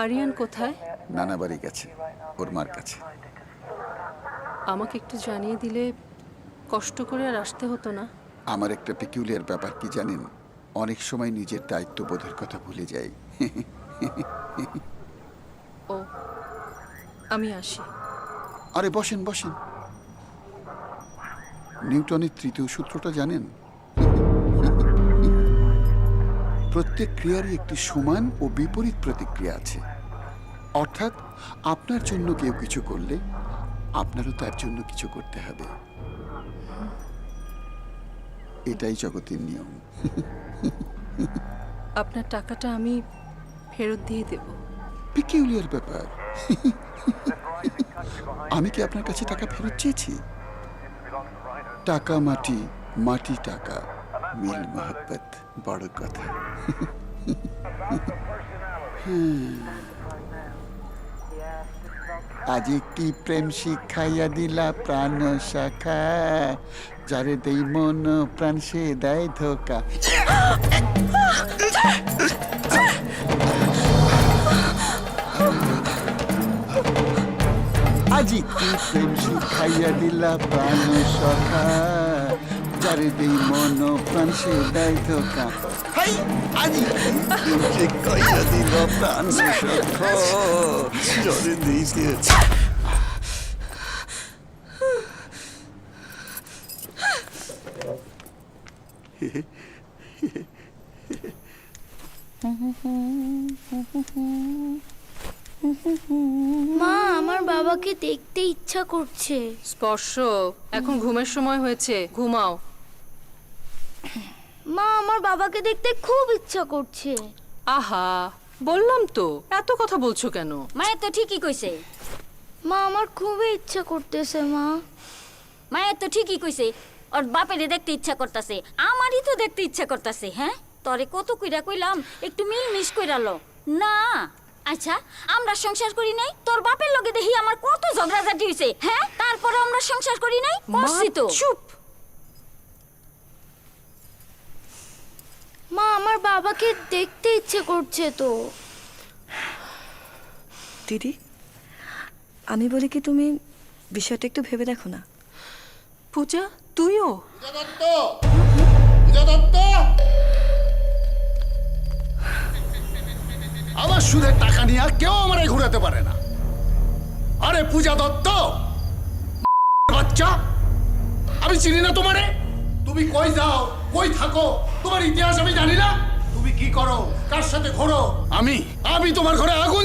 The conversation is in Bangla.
আরিয়ান কোথায়? নানা বাড়ি গেছে, ওর মার কাছে। আমাকে একটু জানিয়ে দিলে কষ্ট করে আর আসতে হতো না। আমার একটা পেকিউলিয়ার ব্যাপার কি জানেন, অনেক সময় নিজের দায়িত্ববোধের কথা ভুলে যাই। ও, আমি আসি। আরে বসেন বসেন। নিউটনের তৃতীয় সূত্রটা জানেন? প্রত্যেক ক্রিয়ারই একটি সমান ও বিপরীত প্রতিক্রিয়া আছে। অর্থাৎ আপনার জন্য কেউ কিছু করলে আপনারও তার জন্য কিছু করতে হবে। এটাই জগতের নিয়ম। আপনার টাকাটা আমি ফেরত দিয়ে দেব। পেকিউলিয়ার ব্যাপার। আমি কি আপনার কাছে টাকা ফেরত চেয়েছি? টাকা মাটি, মাটি টাকা, মিল মোহাব্বত বড় কথা। আজ একটি প্রেম শিখাইয়া দিলা প্রাণ শাখা, যারে দেই মন প্রাণ সে দেয় ধোকা। আজ একটি প্রেম শিখাইয়া দিলা প্রাণ শাখা, যারে দেই মন প্রাণ সে দেয় ধোকা। হাই, আজ একটি প্রেম শিখাইয়া দিলা প্রাণ শাখা, যারে দেই মা, আমার বাবাকে দেখতে ইচ্ছা করছে। স্পর্শ, এখন ঘুমের সময় হয়েছে, ঘুমাও। মা, আমার বাবাকে দেখতে খুব ইচ্ছা করছে। আহা, বললাম তো, এত কথা বলছো কেন? মায়ে তো ঠিকই কইছে। মা, আমার খুবই ইচ্ছা করতেছে। মা, মায়ে তো ঠিকই কইছে, ওর বাপেরে দেখতে ইচ্ছা করতেছে, আমারই তো দেখতে ইচ্ছা করতেছে। হ্যাঁ, তরে কত কইরা কইলাম একটু মিলমিশ কইরা লো না। আচ্ছা, আমরা সংসার করি নাই, তোর বাপের লগে দেখি আমার কত ঝগড়াঝাটি হইছে। হ্যাঁ, তারপরে আমরা সংসার করি নাই, করছি তো। চুপ। মা, আমার বাবাকে দেখতে ইচ্ছে করছে তো। দিদি, আমি বলি কি, তুমি বিষয়টা একটু ভেবে দেখো না। পূজা, তুইও? আমার সুদের টাকা নিয়ে কেউ আমারে ঘুরাতে পারে না। আরে পূজা দত্ত, বাচ্চা, আমি চিনি না তোমারে। তুমি কই যাও, কই থাকো, তোমার ইতিহাস আমি জানি না। তুমি কি করো, কার সাথে ঘোরো। আমি তোমার ঘরে আগুন